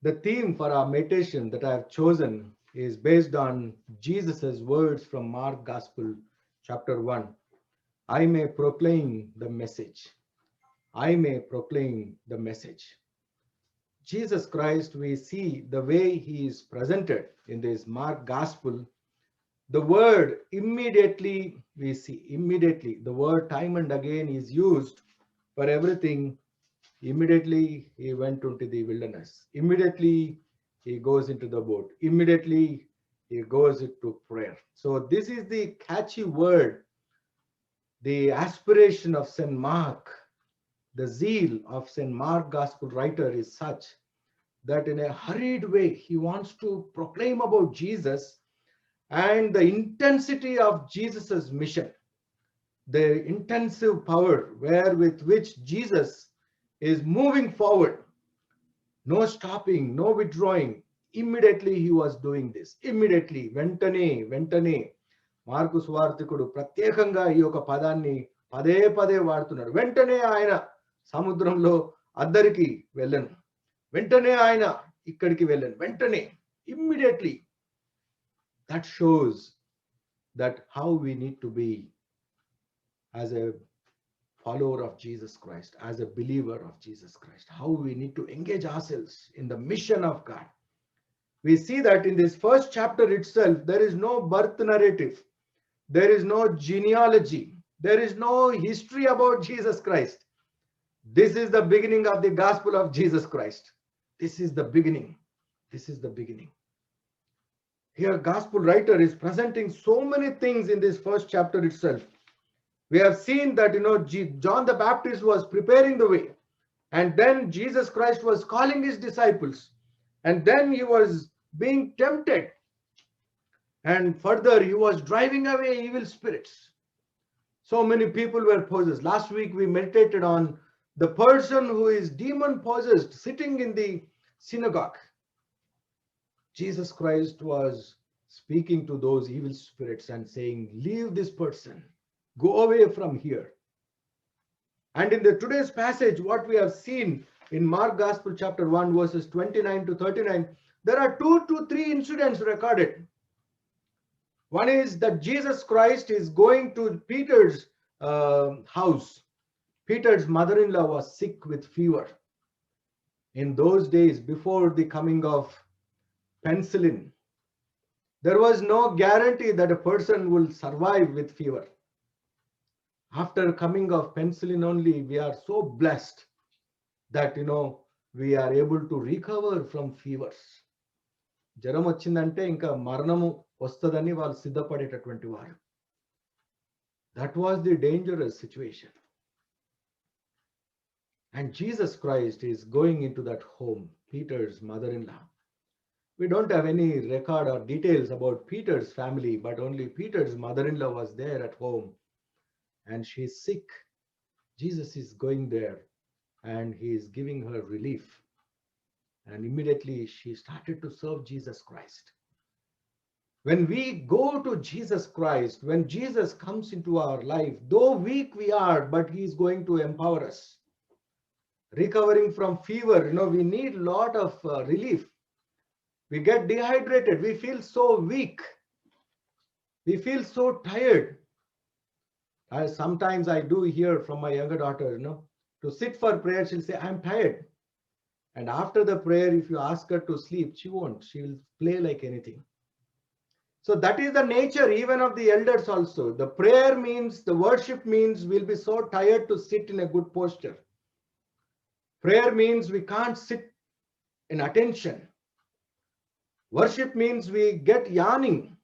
The theme for our meditation that I have chosen is based on Jesus' words from Mark Gospel, chapter 1. I may proclaim the message. I may proclaim the message. Jesus Christ, we see the way he is presented in this Mark Gospel. The word immediately, we see immediately, the word time and again is used for everything. Immediately he went into the wilderness. Immediately he goes into the boat. Immediately he goes into prayer. So this is the catchy word, the aspiration of St. Mark, the zeal of St. Mark gospel writer is such that in a hurried way he wants to proclaim about Jesus and the intensity of Jesus's mission, the intensive power wherewith which Jesus is moving forward. No stopping, no withdrawing. Immediately he was doing this. Immediately, వెంటనే mark సువార్తికుడు ప్రత్యేకంగా ఈ యొక్క పదాన్ని పదే పదే వాడుతున్నాడు. వెంటనే ఆయన సముద్రంలో అద్దరికి వెళ్ళను, వెంటనే ఆయన ఇక్కడికి వెళ్ళను, వెంటనే, immediately. That shows that how we need to be as a follower of Jesus Christ, as a believer of Jesus Christ, how we need to engage ourselves in the mission of God. We see that in this first chapter itself, there is no birth narrative, there is no genealogy, there is no history about Jesus Christ. This is the beginning of the gospel of Jesus Christ. This is the beginning. This is the beginning. Here, gospel writer is presenting so many things in this first chapter itself. We have seen that, John the Baptist was preparing the way, and then Jesus Christ was calling his disciples, and then he was being tempted, and further he was driving away evil spirits. So many people were possessed. Last week we meditated on the person who is demon possessed sitting in the synagogue. Jesus Christ was speaking to those evil spirits and saying, leave this person, go away from here. And in the today's passage, what we have seen in Mark Gospel chapter 1 verses 29 to 39, there are 2 to 3 incidents recorded. One is that Jesus Christ is going to Peter's house. Peter's mother-in-law was sick with fever. In those days, before the coming of penicillin, there was no guarantee that a person will survive with fever. After coming of penicillin only, we are so blessed that we are able to recover from fevers. జ్వరం వచ్చిందంటే ఇంకా మరణము వస్తుందని వాళ్ళు సిద్ధపడేటటువంటి వారు. That was the dangerous situation. And Jesus Christ is going into that home, Peter's mother-in-law. We don't have any record or details about Peter's family, but only Peter's mother-in-law was there at home. And she is sick. Jesus is going there and he is giving her relief. And immediately she started to serve Jesus Christ. When we go to Jesus Christ, when Jesus comes into our life, though weak we are, but he is going to empower us. Recovering from fever, we need a lot of relief. We get dehydrated. We feel so weak. We feel so tired. Sometimes I do hear from my younger daughter, to sit for prayer, she'll say, I'm tired. And after the prayer, if you ask her to sleep, she won't. She will play like anything. So that is the nature even of the elders also. The prayer means, the worship means we'll be so tired to sit in a good posture. Prayer means we can't sit in attention. Worship means we get yawning.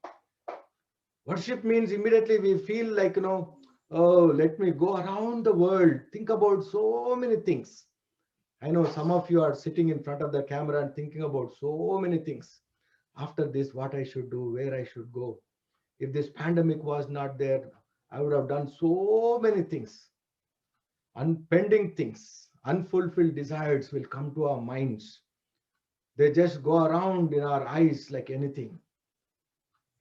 Worship means immediately we feel like, oh, let me go around the world, think about so many things. I know some of you are sitting in front of the camera and thinking about so many things. After this, what I should do, where I should go. If this pandemic was not there, I would have done so many things. Unpending things, unfulfilled desires will come to our minds. They just go around in our eyes like anything.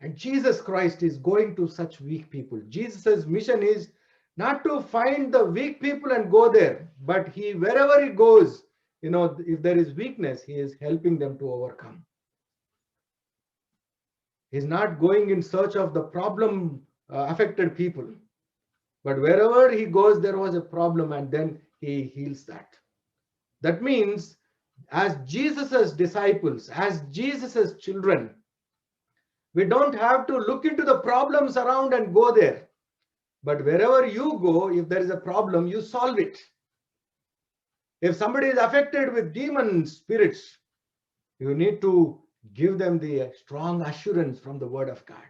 And Jesus Christ is going to such weak people. Jesus' mission is not to find the weak people and go there, but wherever he goes, if there is weakness, he is helping them to overcome. He's not going in search of the problem affected people, but wherever he goes, there was a problem, and then he heals that. That means, as Jesus's disciples, as Jesus's children, we don't have to look into the problems around and go there. But wherever you go, if there is a problem, you solve it. If somebody is affected with demon spirits, you need to give them the strong assurance from the word of God.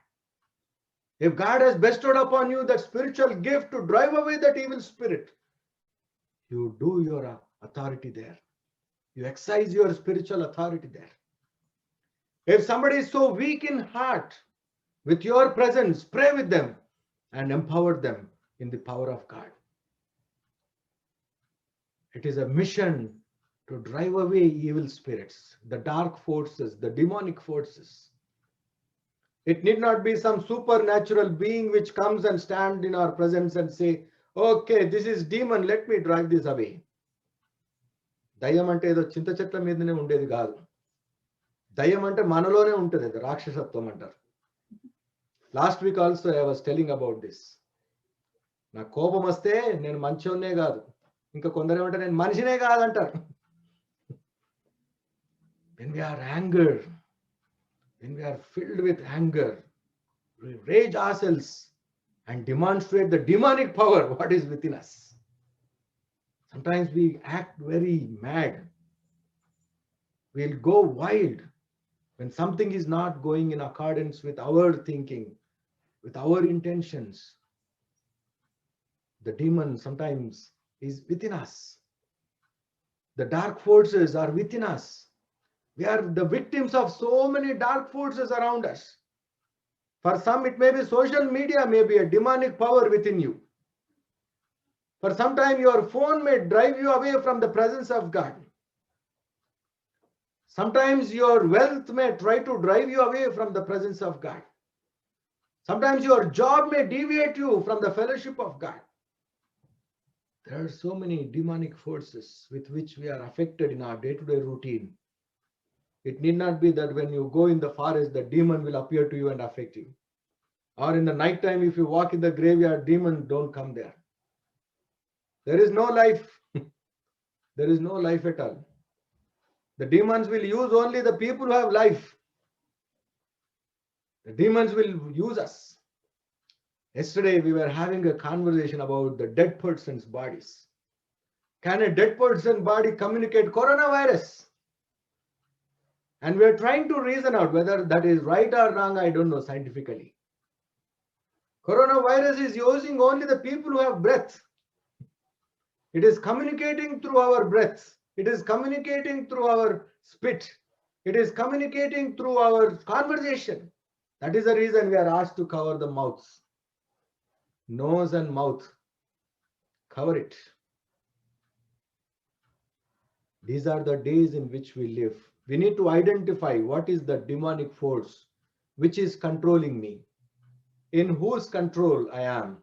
If God has bestowed upon you that spiritual gift to drive away that evil spirit, you do your authority there. You exercise your spiritual authority there. If somebody is so weak in heart, with your presence, pray with them and empower them in the power of God. It is a mission to drive away evil spirits, the dark forces, the demonic forces. It need not be some supernatural being which comes and stand in our presence and say, okay, this is demon, let me drive this away. దయ్యం అంటే ఏదో చింత చెట్ల మీదనే ఉండేది కాదు. దయ్యం అంటే మనలోనే ఉంటుంది, అది రాక్షసత్వం అంటారు. Last week also I was telling about this. నా కోపం వస్తే నేను మంచోన్నే కాదు, ఇంకా కొందరు ఏమంటే నేను మనిషినే కాదంటారు. When we are angered, when we are filled with anger, we rage ourselves and demonstrate the demonic power what is within us. Sometimes we act very mad. We'll go wild when something is not going in accordance with our thinking, with our intentions. The demon sometimes is within us. The dark forces are within us. We are the victims of so many dark forces around us. For some, it may be social media, may be a demonic power within you. For some time, your phone may drive you away from the presence of God. Sometimes your wealth may try to drive you away from the presence of God. Sometimes your job may deviate you from the fellowship of God. There are so many demonic forces with which we are affected in our day-to-day routine. It need not be that when you go in the forest, the demon will appear to you and affect you. Or in the night time, if you walk in the graveyard, demons don't come there. There is no life. There is no life at all. The demons will use only the people who have life. The demons will use us. Yesterday, we were having a conversation about the dead person's bodies. Can a dead person's body communicate coronavirus? And we are trying to reason out whether that is right or wrong, I don't know scientifically. Coronavirus is using only the people who have breath. It is communicating through our breath. It is communicating through our spit. It is communicating through our conversation. That is the reason we are asked to cover the mouths. Nose and mouth. Cover it. These are the days in which we live. We need to identify what is the demonic force which is controlling me. In whose control I am.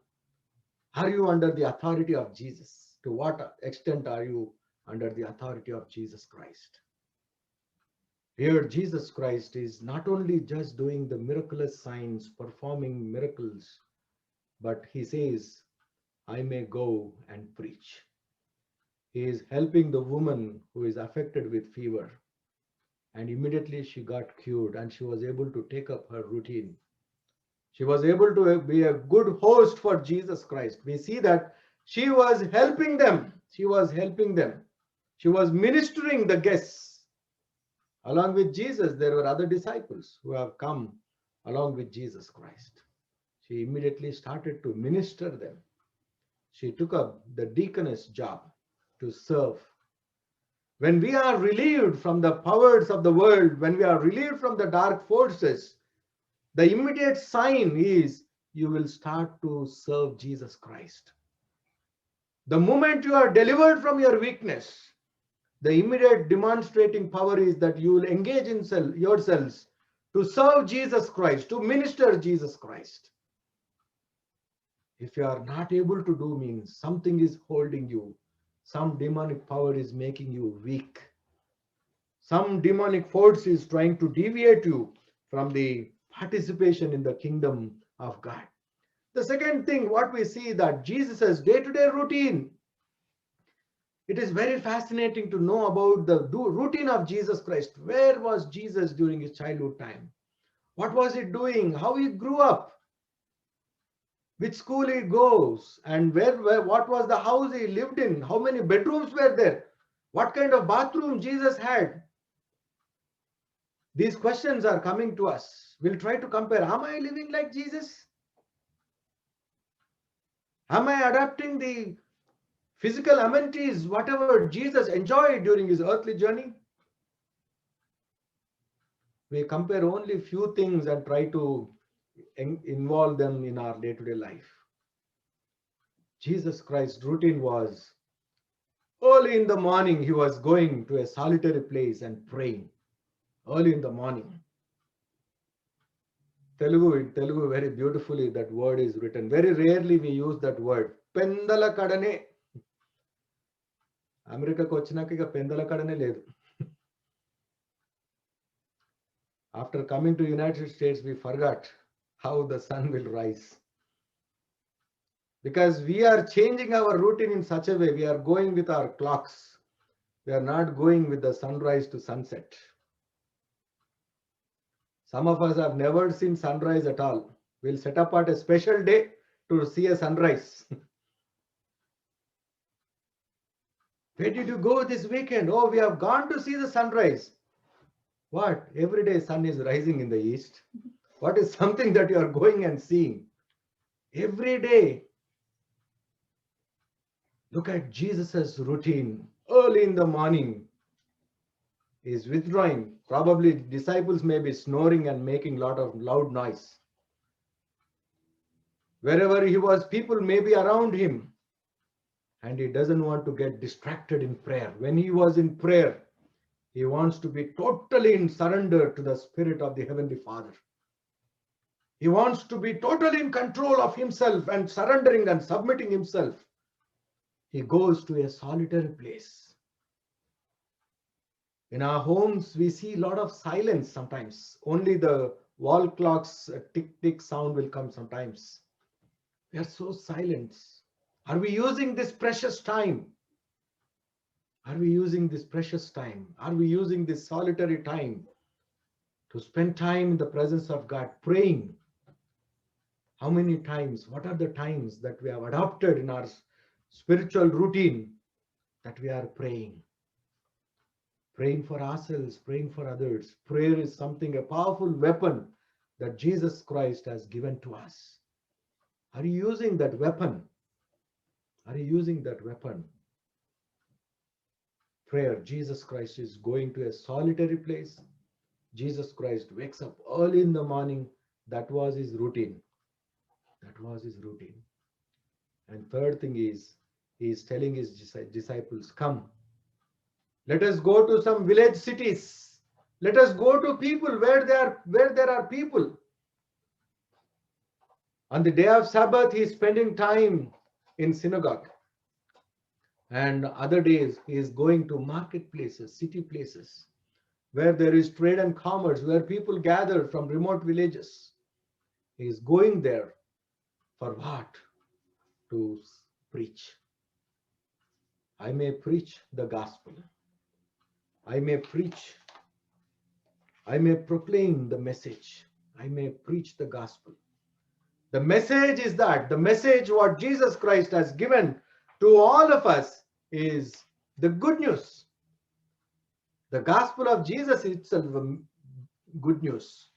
Are you under the authority of Jesus? To what extent are you under the authority of Jesus Christ? Here, Jesus Christ is not only just doing the miraculous signs, performing miracles, but he says, I may go and preach. He is helping the woman who is affected with fever. And immediately she got cured and she was able to take up her routine. She was able to be a good host for Jesus Christ. We see that she was helping them. She was helping them. She was ministering the guests. Along with Jesus, there were other disciples who have come along with Jesus Christ. She immediately started to minister them. She took up the deaconess job to serve. When we are relieved from the powers of the world, when we are relieved from the dark forces, the immediate sign is you will start to serve Jesus Christ. The moment you are delivered from your weakness, the immediate demonstrating power is that you will engage in yourselves to serve Jesus Christ, to minister Jesus Christ. If you are not able to do, means something is holding you Some demonic power is making you weak. Some demonic force is trying to deviate you from the participation in the kingdom of God. The second thing, what we see that Jesus' day-to-day routine. It is very fascinating to know about the routine of Jesus Christ. Where was Jesus during his childhood time? What was he doing? How he grew up? Which school he goes? And what was the house he lived in? How many bedrooms were there? What kind of bathroom Jesus had? These questions are coming to us. We'll try to compare. Am I living like Jesus? Am I adapting the physical amenities, whatever Jesus enjoyed during his earthly journey? We compare only few things and try to involve them in our day-to-day life. Jesus Christ's routine was early in the morning, he was going to a solitary place and praying. Early in the morning. In Telugu very beautifully that word is written. Very rarely we use that word. Pendala kadane. America ko vachinaka iga pendala kadane ledu. After coming to United States, we forgot how the sun will rise. Because we are changing our routine in such a way, we are going with our clocks. We are not going with the sunrise to sunset. Some of us have never seen sunrise at all. We'll set apart a special day to see a sunrise. Where did you go this weekend? Oh, we have gone to see the sunrise. What? Every day sun is rising in the east. What is something that you are going and seeing? Every day. Look at Jesus's routine. Early in the morning, he is withdrawing. Probably disciples may be snoring and making a lot of loud noise. Wherever he was, people may be around him. And he doesn't want to get distracted in prayer. When he was in prayer, he wants to be totally in surrender to the Spirit of the Heavenly Father. He wants to be totally in control of himself and surrendering and submitting himself. He goes to a solitary place. In our homes, we see a lot of silence sometimes. Only the wall clock's tick-tick sound will come sometimes. We are so silent. Are we using this precious time? Are we using this precious time? Are we using this solitary time to spend time in the presence of God, praying? How many times? What are the times that we have adopted in our spiritual routine that we are praying? Praying for ourselves, praying for others. Prayer is something, a powerful weapon that Jesus Christ has given to us. Are you using that weapon? Are you using that weapon? Prayer. Jesus Christ is going to a solitary place. Jesus Christ wakes up early in the morning. That was his routine. That was his routine. And third thing is, he is telling his disciples, come, let us go to some village cities. Let us go to people where there are people. On the day of Sabbath, he is spending time in synagogue. And other days, he is going to marketplaces, city places, where there is trade and commerce, where people gather from remote villages. He is going there for what? To preach. I may preach the gospel. I may preach. I may proclaim the message. I may preach the gospel. The message is that the message what Jesus Christ has given to all of us is the good news. The gospel of Jesus itself is good news.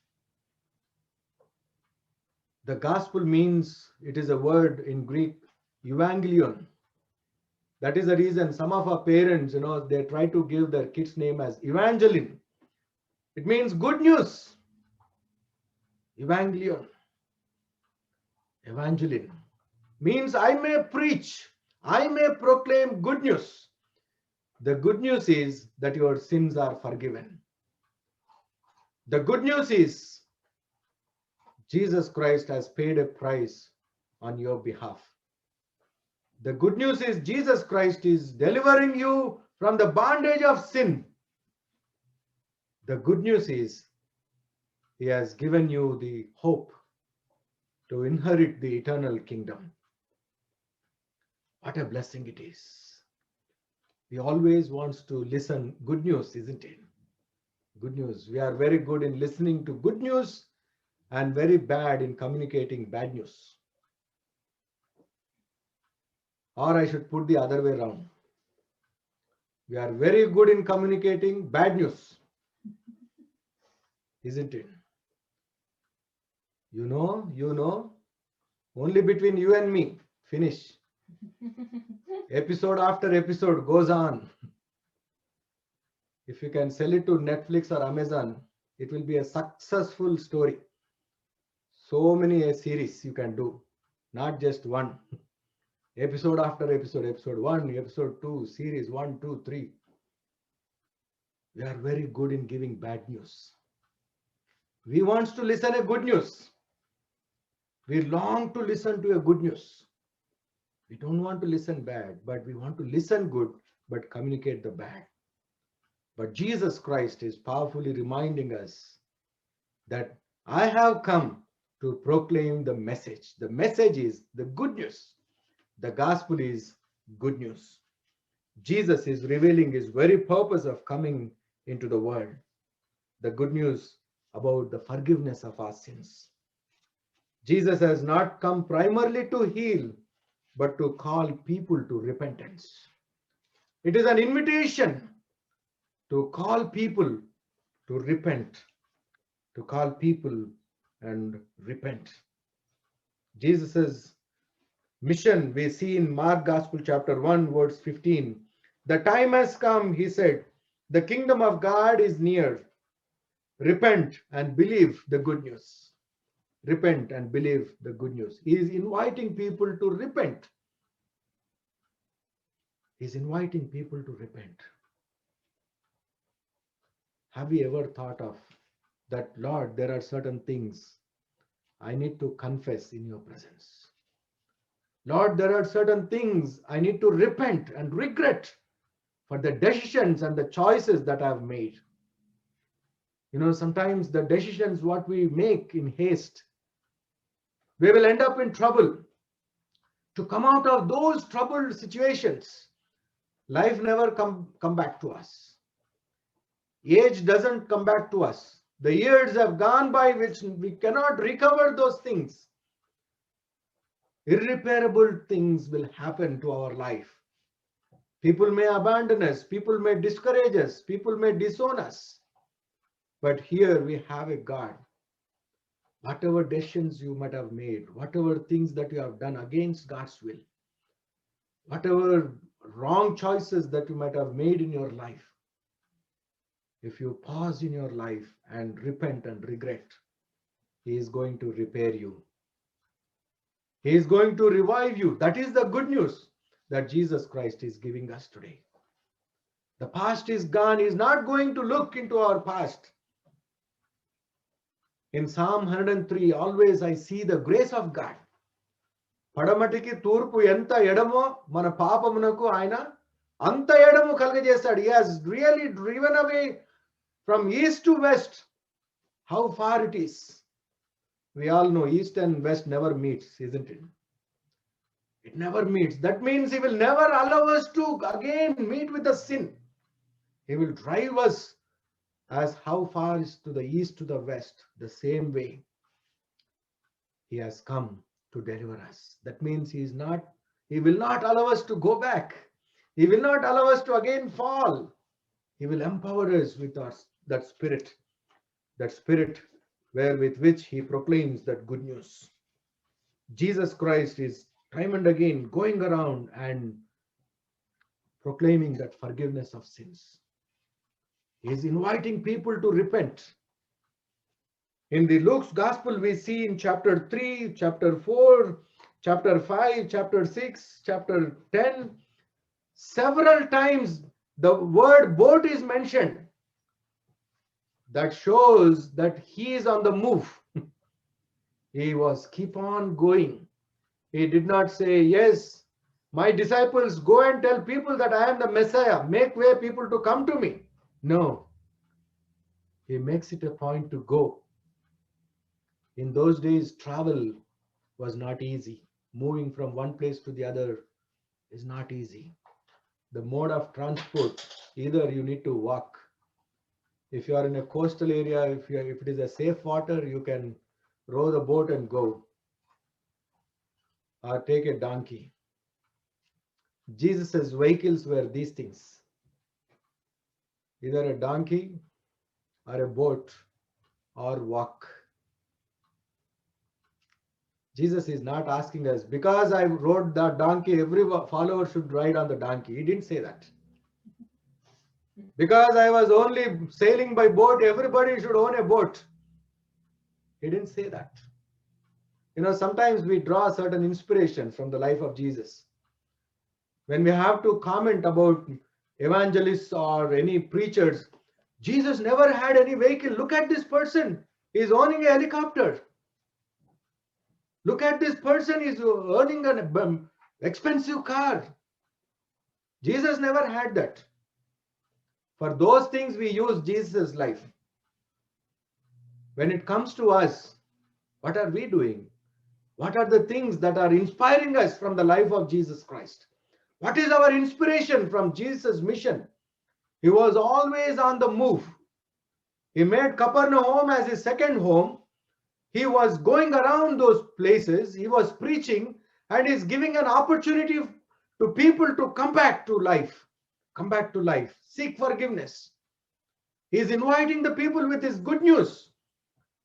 The gospel means, it is a word in Greek, evangelion. That is the reason some of our parents, they try to give their kids' name as Evangeline. It means good news. Evangelion. Evangeline means I may preach, I may proclaim good news. The good news is that your sins are forgiven. The good news is Jesus Christ has paid a price on your behalf. The good news is Jesus Christ is delivering you from the bondage of sin. The good news is he has given you the hope to inherit the eternal kingdom. What a blessing it is. We always want to listen good news, isn't it? Good news. We are very good in listening to good news and very bad in communicating bad news. Or I should put the other way around. We are very good in communicating bad news, isn't it? You know, only between you and me. Finish. Episode after episode goes on. If you can sell it to Netflix or Amazon, it will be a successful story. So many a series you can do, not just one. Episode after episode, episode 1, episode 2, series 1, 2, 3. We are very good in giving bad news. We want to listen a good news. We long to listen to a good news. We don't want to listen bad, but we want to listen good, but communicate the bad. But Jesus Christ is powerfully reminding us that I have come to proclaim the message. The message is the good news. The gospel is good news. Jesus is revealing his very purpose of coming into the world. The good news about the forgiveness of our sins. Jesus has not come primarily to heal, but to call people to repentance. It is an invitation to call people to repent, to call people and repent. Jesus' mission we see in Mark Gospel chapter 1 verse 15. The time has come, he said, the kingdom of God is near. Repent and believe the good news. Repent and believe the good news. He is inviting people to repent. He is inviting people to repent. Have you ever thought of that, Lord, there are certain things I need to confess in your presence. Lord, there are certain things I need to repent and regret for the decisions and the choices that I've made. You know, sometimes the decisions what we make in haste, we will end up in trouble. To come out of those troubled situations, life never come back to us. Age doesn't come back to us. The years have gone by which we cannot recover those things. Irreparable things will happen to our life. People may abandon us, people may discourage us, people may disown us. But here we have a God. Whatever decisions you might have made, whatever things that you have done against God's will, whatever wrong choices that you might have made in your life, if you pause in your life and repent and regret, he is going to repair you. He is going to revive you. That is the good news that Jesus Christ is giving us today. The past is gone. He is not going to look into our past. In Psalm 103, always I see the grace of God. పడమటికి తూర్పు ఎంత ఎడమో మన పాపమునకు ఆయన అంత ఎడము కలుగజేస్తాడు. He has really driven away from east to west. How far it is. We all know east and west never meets, isn't it? It never meets. That means he will never allow us to again meet with the sin. He will drive us as how far is to the east to the west, the same way. He has come to deliver us. That means he will not allow us to go back. He will not allow us to again fall. He will empower us with that spirit with which he proclaims that good news. Jesus Christ is time and again going around and proclaiming that forgiveness of sins. He is inviting people to repent. In the Luke's Gospel, we see in chapter 3, chapter 4, chapter 5, chapter 6, chapter 10, several times the word boat is mentioned. That shows that he is on the move. He was keep on going. He did not say, yes, My disciples, go and tell people that I am the Messiah. Make way people to come to me. No, he makes it a point to go. In those days, travel was not easy. Moving from one place to the other is not easy. The mode of transport, either you need to walk. If you are in a coastal area, if it is a safe water, you can row the boat and go, or take a donkey. Jesus's vehicles were these things, either a donkey or a boat or walk. Jesus is not asking us, because I rode the donkey, every follower should ride on the donkey. He didn't say that. Because I was only sailing by boat, everybody should own a boat. He didn't say that. You know, sometimes we draw certain inspiration from the life of Jesus. When we have to comment about evangelists or any preachers, Jesus never had any vehicle. Look at this person. He's owning a helicopter. Look at this person. He's earning an expensive car. Jesus never had that. For those things, we use Jesus' life. When it comes to us, what are we doing? What are the things that are inspiring us from the life of Jesus Christ? What is our inspiration from Jesus' mission? He was always on the move. He made Capernaum as his second home. He was going around those places. He was preaching, and he's giving an opportunity to people to come back to life. Come back to life. Seek forgiveness. He's inviting the people with his good news.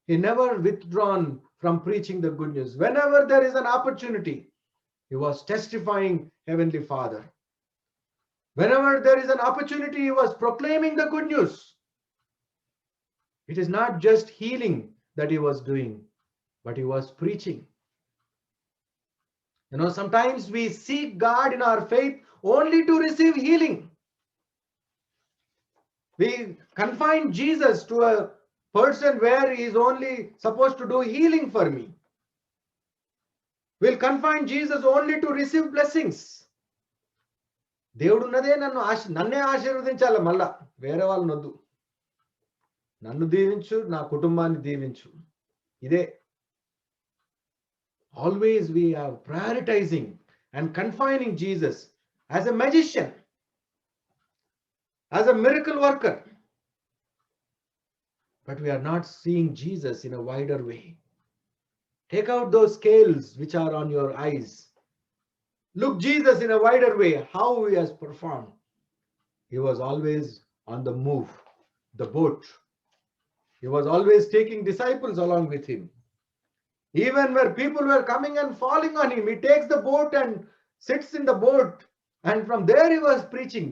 He never withdrawn from preaching the good news. Whenever there is an opportunity, he was testifying Heavenly Father. Whenever there is an opportunity, he was proclaiming the good news. It is not just healing that he was doing, but he was preaching. You know, sometimes we seek God in our faith only to receive healing. We confine Jesus to a person where he is only supposed to do healing for me. We'll confine Jesus only to receive blessings. దేవుడు ఉన్నదే నన్నే ఆశీర్వదించాలి, మళ్ళా వేరే వాళ్ళని వద్దు. నన్ను దీవించు, నా కుటుంబాన్ని దీవించు. ఇదే. Always we are prioritizing and confining Jesus as a magician, as a miracle worker. But we are not seeing Jesus in a wider way. Take out those scales which are on your eyes. Look Jesus in a wider way, how he has performed. He was always on the move, the boat. He was always taking disciples along with him. Even where people were coming and falling on him, he takes the boat and sits in the boat. And from there he was preaching.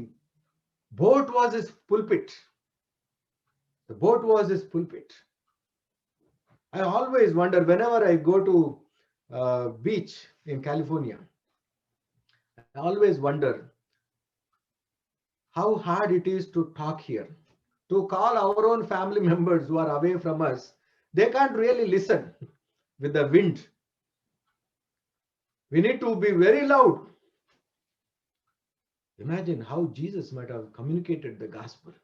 Boat was his pulpit. The boat was his pulpit. I always wonder, whenever I go to beach in California, I always wonder how hard it is to talk here. To call our own family members who are away from us, they can't really listen with the wind. We need to be very loud. Imagine how Jesus might have communicated the gospel.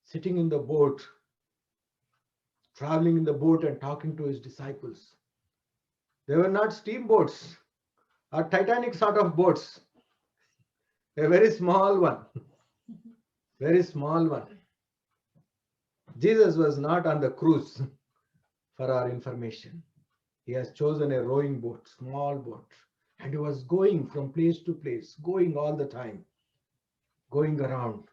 Sitting in the boat, traveling in the boat and talking to his disciples. They were not steamboats or Titanic sort of boats. A very small one. Very small one. Jesus was not on the cruise, for our information. He has chosen a rowing boat, small boat. And he was going from place to place, going all the time, going around.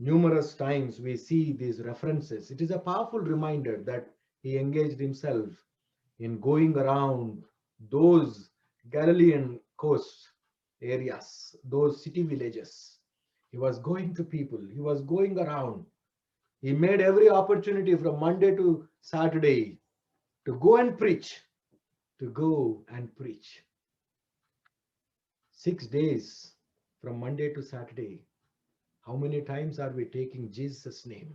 Numerous times we see these references. It is a powerful reminder that he engaged himself in going around those Galilean coast areas, those city villages. He was going to people. He was going around. He made every opportunity from Monday to Saturday to go and preach, to go and preach. 6 days from Monday to Saturday. How many times are we taking Jesus' name?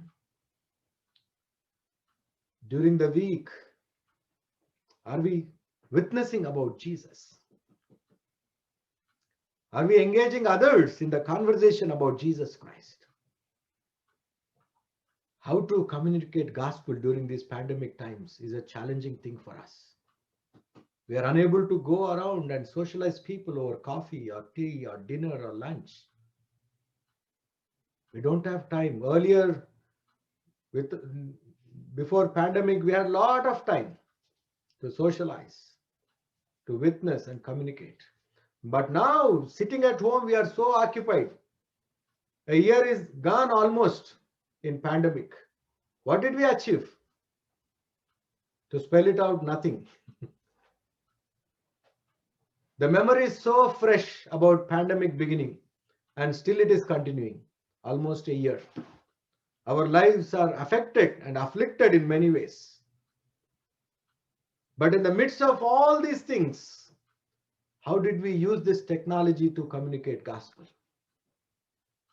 During the week, are we witnessing about Jesus? Are we engaging others in the conversation about Jesus Christ? How to communicate gospel during these pandemic times is a challenging thing for us. We are unable to go around and socialize people over coffee or tea or dinner or lunch. We don't have time. Earlier, with before pandemic, we had a lot of time to socialize, to witness and communicate. But now, sitting at home, we are so occupied. A year is gone almost in pandemic. What did we achieve? To spell it out, nothing. The memory is so fresh about pandemic beginning, and still it is continuing, almost a year. Our lives are affected and afflicted in many ways. But in the midst of all these things, how did we use this technology to communicate gospel?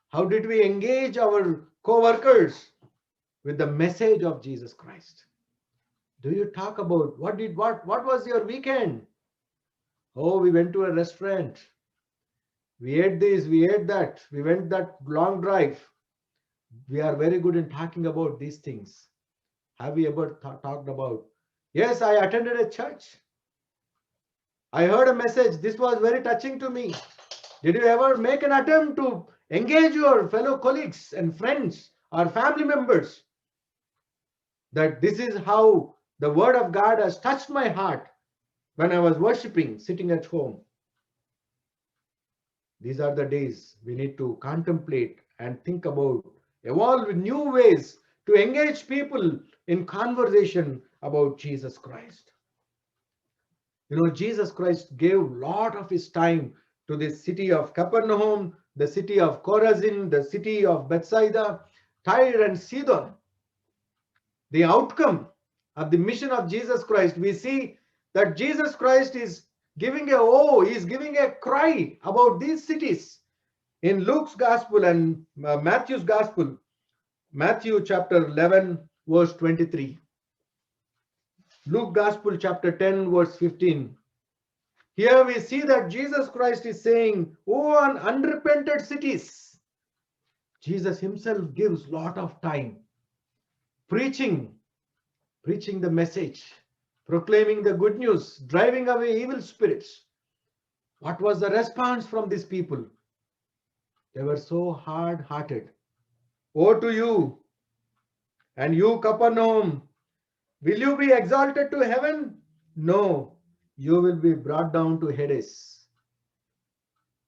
How did we engage our co-workers with the message of Jesus Christ? Do you talk about what was your weekend? Oh, we went to a restaurant. We ate this, we ate that, we went that long drive. We are very good in talking about these things. Have we ever talked about, yes, I attended a church. I heard a message. This was very touching to me. Did you ever make an attempt to engage your fellow colleagues and friends or family members that this is how the word of God has touched my heart when I was worshiping, sitting at home? These are the days we need to contemplate and think about, evolve new ways to engage people in conversation about Jesus Christ. You know, Jesus Christ gave a lot of his time to the city of Capernaum, the city of Chorazin, the city of Bethsaida, Tyre and Sidon. The outcome of the mission of Jesus Christ, we see that Jesus Christ is giving giving a cry about these cities. In Luke's gospel and Matthew's gospel, Matthew chapter 11, verse 23. Luke gospel chapter 10, verse 15. Here we see that Jesus Christ is saying, "Oh, unrepented cities." Jesus himself gives lot of time preaching the message, proclaiming the good news, driving away evil spirits. What was the response from these people? They were so hard-hearted. "Woe to you, and you, Capernaum, will you be exalted to heaven? No, you will be brought down to Hades."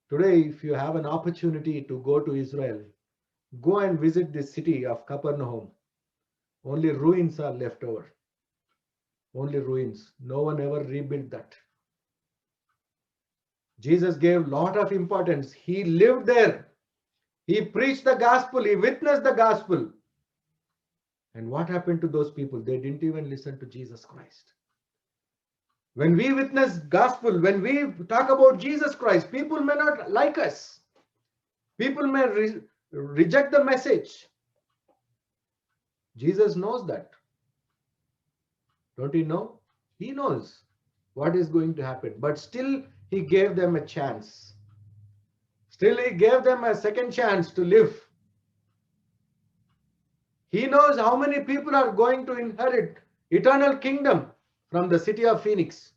Today, if you have an opportunity to go to Israel, go and visit the city of Capernaum. Only ruins are left over. Only ruins. No one ever rebuilt that. Jesus gave a lot of importance. He lived there. He preached the gospel. He witnessed the gospel. And what happened to those people? They didn't even listen to Jesus Christ. When we witness gospel, when we talk about Jesus Christ, people may not like us. People may reject the message. Jesus knows that. Don't you know? He knows what is going to happen. But still, he gave them a chance. Still, he gave them a second chance to live. He knows how many people are going to inherit eternal kingdom from the city of Phoenix.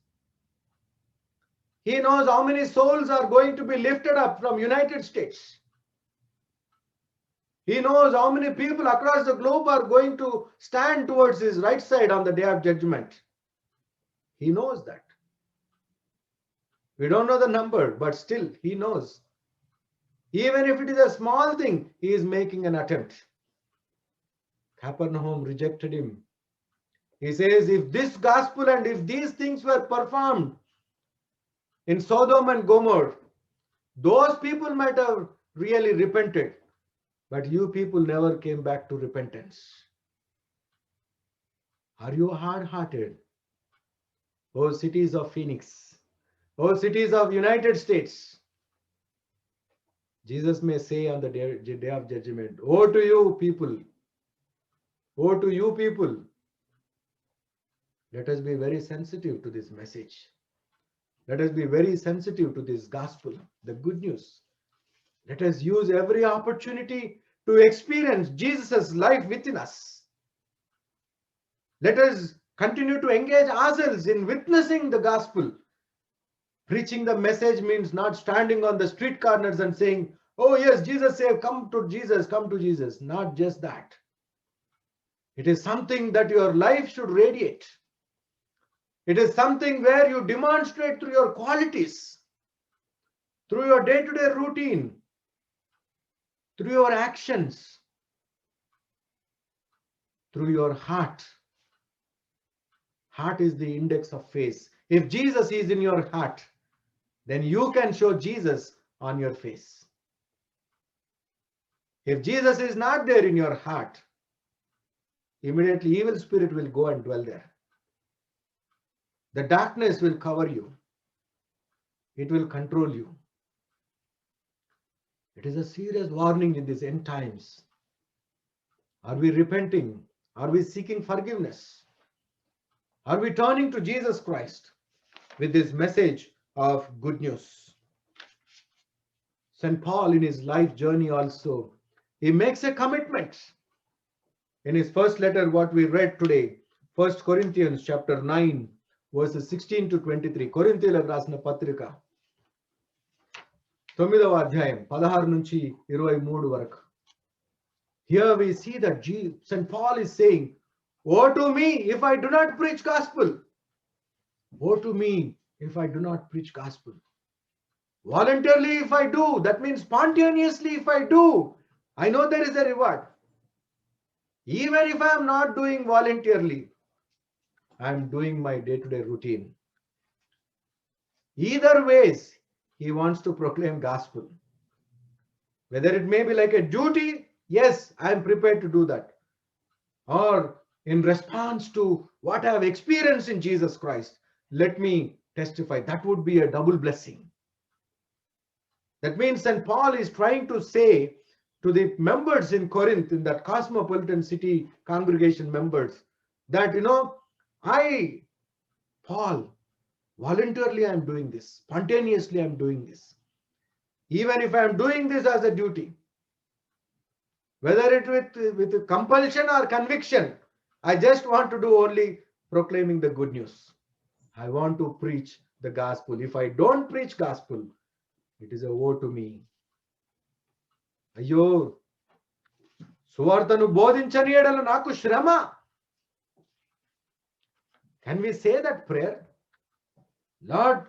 He knows how many souls are going to be lifted up from United States. He knows how many people across the globe are going to stand towards his right side on the day of judgment. He knows that. We don't know the number, but still he knows. Even if it is a small thing, he is making an attempt. Capernaum rejected him. He says, if this gospel and if these things were performed in Sodom and Gomorrah, those people might have really repented. But you people never came back to repentance. Are you hard-hearted? Oh, cities of Phoenix. Oh, cities of United States. Jesus may say on the day of judgment, "Woe to you people. Woe to you people." Let us be very sensitive to this message. Let us be very sensitive to this gospel, the good news. Let us use every opportunity to experience Jesus' life within us. Let us continue to engage ourselves in witnessing the gospel. Preaching the message means not standing on the street corners and saying, "Oh yes, Jesus said, come to Jesus, come to Jesus." Not just that. It is something that your life should radiate. It is something where you demonstrate through your qualities, through your day-to-day routine, through your actions, through your heart. Heart is the index of faith. If Jesus is in your heart, then you can show Jesus on your face. If Jesus is not there in your heart, immediately evil spirit will go and dwell there. The darkness will cover you. It will control you. It is a serious warning in these end times. Are we repenting? Are we seeking forgiveness? Are we turning to Jesus Christ with this message of good news? St. Paul, in his life journey also, he makes a commitment. In his first letter, what we read today, 1 Corinthians chapter 9, verses 16 to 23. కొరింథీయులకు రాసిన పత్రిక 9వ అధ్యాయం 16 నుంచి 23 వరకు. Here we see that St. Paul is saying, "Woe to me if I do not preach gospel. Woe to me if I do not preach gospel. Voluntarily if I do, that means spontaneously if I do, I know there is a reward. Even if I am not doing voluntarily, I am doing my day-to-day routine." Either ways, he wants to proclaim gospel. Whether it may be like a duty, yes, I am prepared to do that. Or in response to what I have experienced in Jesus Christ, let me testify. That would be a double blessing. That means St. Paul is trying to say to the members in Corinth, in that cosmopolitan city congregation members, that, I, Paul, voluntarily I am doing this. Spontaneously I am doing this. Even if I am doing this as a duty, whether it with compulsion or conviction, I just want to do only proclaiming the good news. I want to preach the gospel. If I don't preach gospel, it is a woe to me. అయ్యో, సువార్తను బోధించని యెడల నాకు శ్రమ. Can we say that prayer? Lord,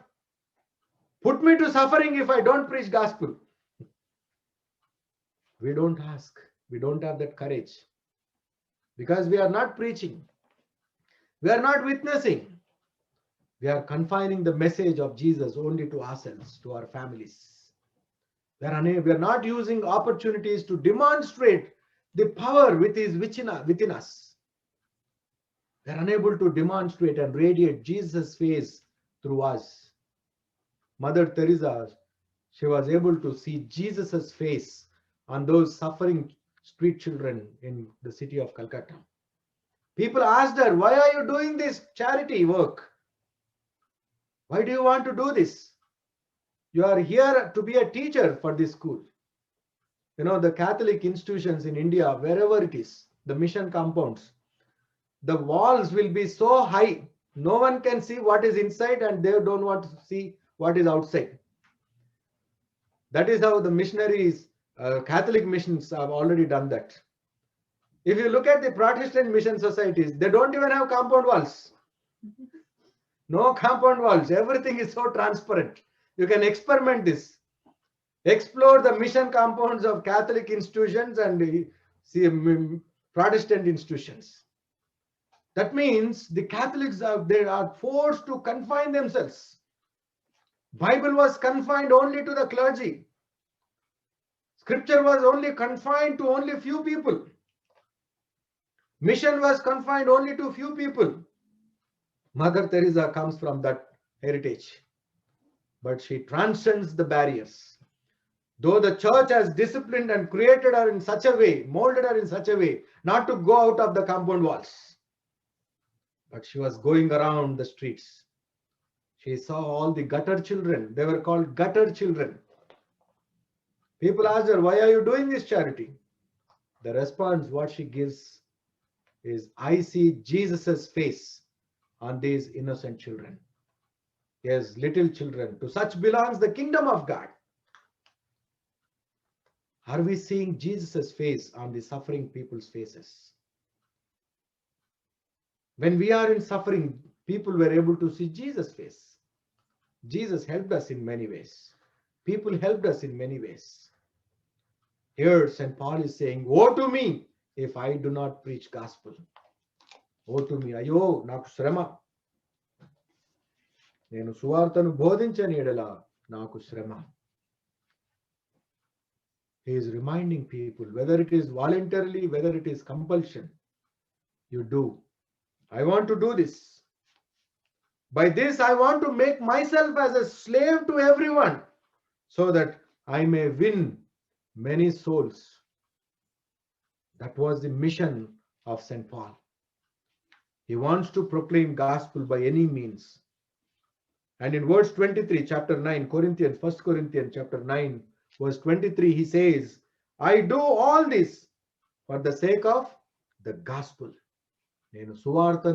put me to suffering if I don't preach gospel. We don't ask. We don't have that courage. Because we are not preaching. We are not witnessing. We are confining the message of Jesus only to ourselves, to our families. We are not using opportunities to demonstrate the power within us. We are unable to demonstrate and radiate Jesus' face through us. Mother Teresa, she was able to see Jesus' face on those suffering street children in the city of Calcutta. People asked her, "Why are you doing this charity work? Why do you want to do this? You are here to be a teacher for this school." The Catholic institutions in India, wherever it is, the mission compounds, the walls will be so high, no one can see what is inside and they don't want to see what is outside. That is how the missionaries, Catholic missions have already done that. If you look at the Protestant mission societies, they don't even have compound walls. No compound walls. Everything is so transparent. You can experiment this. Explore the mission compounds of Catholic institutions and see Protestant institutions. That means the Catholics they are forced to confine themselves. Bible was confined only to the clergy. Scripture was only confined to only few people. Mission was confined only to few people. Mother Teresa comes from that heritage, but she transcends the barriers. Though the church has disciplined and created her in such a way, molded her in such a way, not to go out of the compound walls, but she was going around the streets. She saw all the gutter children. They were called gutter children. People asked her, "Why are you doing this charity?" The response, what she gives is, "I see Jesus's face on these innocent children." Yes, little children. To such belongs the kingdom of God. Are we seeing Jesus's face on the suffering people's faces? When we are in suffering, people were able to see Jesus' face. Jesus helped us in many ways. People helped us in many ways. Here, St. Paul is saying, "Woe to me if I do not preach gospel." Woe to me. అయ్యో నాకు శ్రమ. నేను సువార్తను బోధించని ఎడల నాకు శ్రమ. He is reminding people, whether it is voluntarily, whether it is compulsion, you do. I want to do this. By this, I want to make myself as a slave to everyone so that I may win many souls. That was the mission of St. Paul. He wants to proclaim gospel by any means. And in verse 23, chapter 9, 1 Corinthians chapter 9, verse 23, he says, "I do all this for the sake of the gospel." నేను సువార్త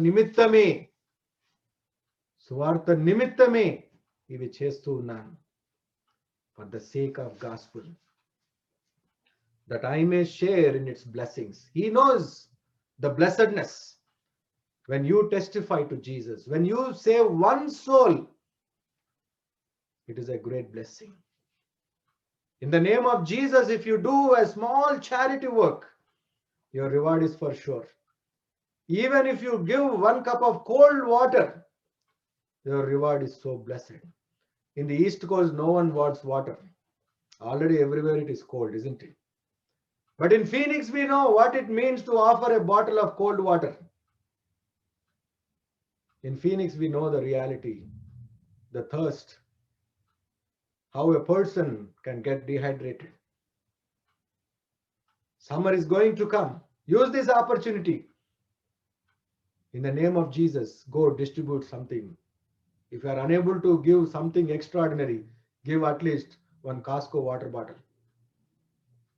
నిమిత్తమే ఇవి చేస్తూ ఉన్నాను. For the sake of gospel, that I may share in its blessings. He knows the blessedness when you testify to Jesus, when you save one soul. It is a great blessing. In the name of Jesus, if you do a small charity work, your reward is for sure. Even if you give 1 cup of cold water, your reward is so blessed. In the East Coast, no one wants water. Already everywhere it is cold, isn't it? But in Phoenix, we know what it means to offer a bottle of cold water. In Phoenix, we know the reality, the thirst, how a person can get dehydrated. Summer is going to come. Use this opportunity. In the name of Jesus, go distribute something. If you are unable to give something extraordinary, give at least 1 Costco water bottle.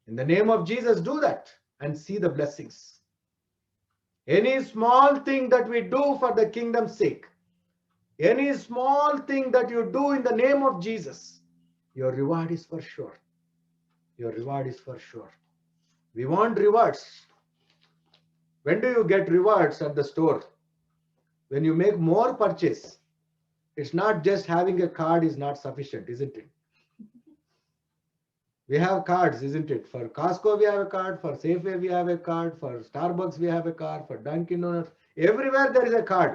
In the name of Jesus, do that and see the blessings. Any small thing that we do for the kingdom's sake, any small thing that you do in the name of Jesus, your reward is for sure. Your reward is for sure. We want rewards. When do you get rewards at the store? When you make more purchase. It's not just having a card is not sufficient, isn't it? We have cards, isn't it? For Costco, we have a card. For Safeway, we have a card. For Starbucks, we have a card. For Dunkin' Donuts, everywhere there is a card.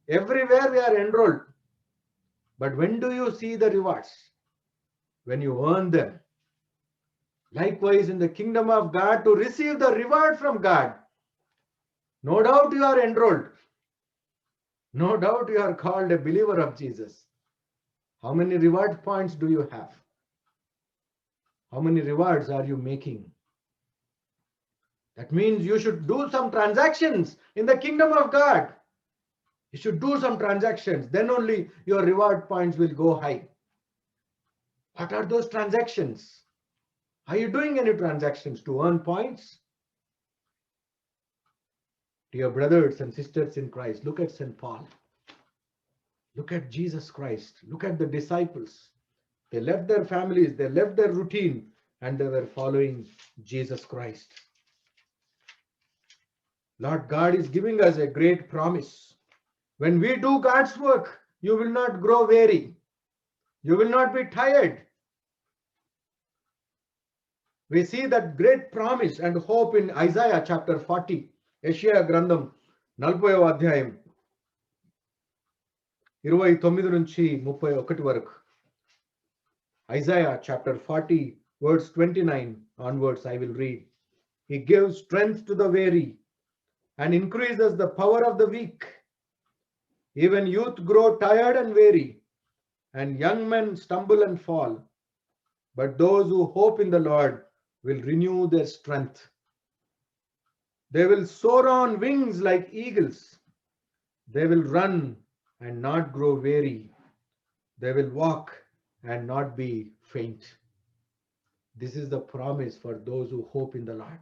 Everywhere we are enrolled. But when do you see the rewards? When you earn them. Likewise, in the kingdom of God, to receive the reward from God, no doubt you are enrolled. No doubt you are called a believer of Jesus. How many reward points do you have? How many rewards are you making? That means you should do some transactions in the kingdom of God. You should do some transactions. Then only your reward points will go high. What are those transactions? Are you doing any transactions to earn points? Dear brothers and sisters in Christ, look at St. Paul. Look at Jesus Christ. Look at the disciples. They left their families, they left their routine, and they were following Jesus Christ. Lord God is giving us a great promise. When we do God's work, you will not grow weary. You will not be tired. We see that great promise and hope in Isaiah chapter 40. యెషయా గ్రంథం 40వ అధ్యాయం 29 నుంచి 31 వరకు. Isaiah chapter 40 verse 29 onwards I will read. He gives strength to the weary and increases the power of the weak. Even youth grow tired and weary, and young men stumble and fall. But those who hope in the Lord will renew their strength. They will soar on wings like eagles. They will run and not grow weary. They will walk and not be faint. This is the promise for those who hope in the Lord.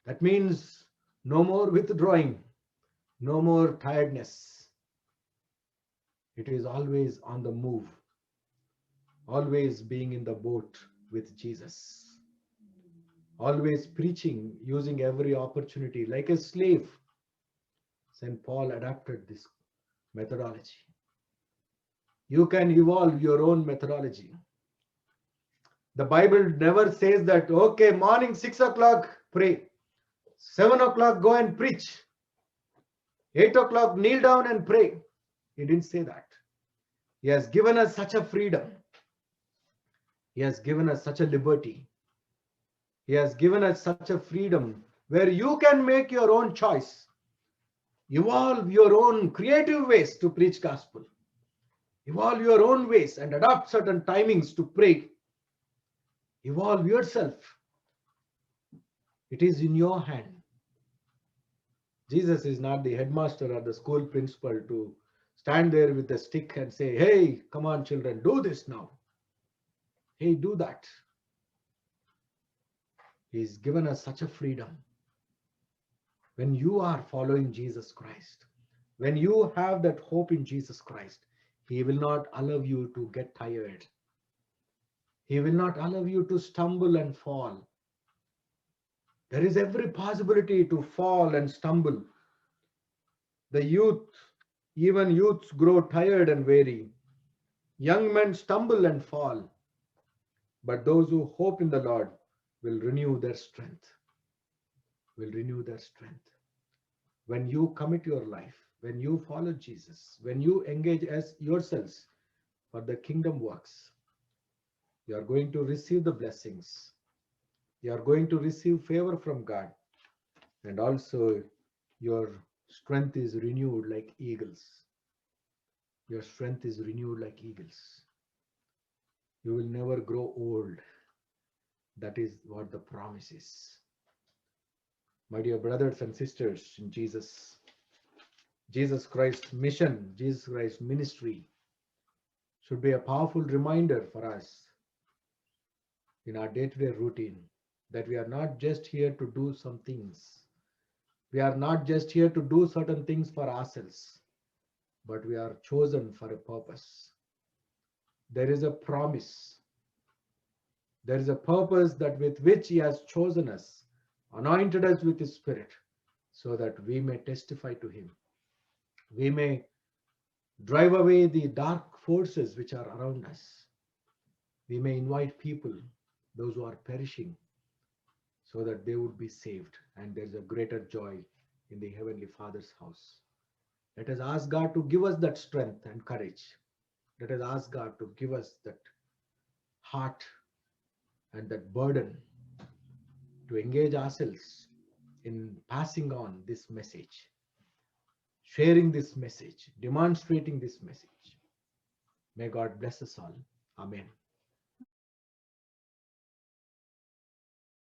That means no more withdrawing, no more tiredness. It is always on the move, always being in the boat with Jesus, always preaching, using every opportunity like a slave. St. Paul adapted this methodology. You can evolve your own methodology. The Bible never says that, okay, morning 6 o'clock, pray. 7 o'clock, go and preach. 8 o'clock, kneel down and pray. He didn't say that. He has given us such a freedom. He has given us such a liberty. He has given us such a freedom where you can make your own choice. Evolve your own creative ways to preach gospel. Evolve your own ways and adopt certain timings to pray. Evolve yourself. It is in your hand. Jesus is not the headmaster or the school principal to stand there with a stick and say, hey, come on, children, do this now. Hey, do that. He's given us such a freedom. When you are following Jesus Christ, when you have that hope in Jesus Christ, He will not allow you to get tired. He will not allow you to stumble and fall. There is every possibility to fall and stumble. The youth, even youths grow tired and weary. Young men stumble and fall. But those who hope in the Lord will renew their strength. Will renew their strength. When you commit your life, when you follow Jesus, when you engage as yourselves for the kingdom works, you are going to receive the blessings. You are going to receive favor from God. And also your strength is renewed like eagles. Your strength is renewed like eagles. You will never grow old. That is what the promise is. My dear brothers and sisters in Jesus, Jesus Christ's mission, Jesus Christ's ministry should be a powerful reminder for us in our day-to-day routine that we are not just here to do some things. We are not just here to do certain things for ourselves, but we are chosen for a purpose. There is a promise. There is a purpose that with which He has chosen us, anointed us with His Spirit, so that we may testify to Him. We may drive away the dark forces which are around us. We may invite people, those who are perishing, so that they would be saved, and there's a greater joy in the Heavenly Father's house. Let us ask God to give us that strength and courage. Let us ask God to give us that heart and that burden to engage ourselves in passing on this message, sharing this message, demonstrating this message. May God bless us all. Amen.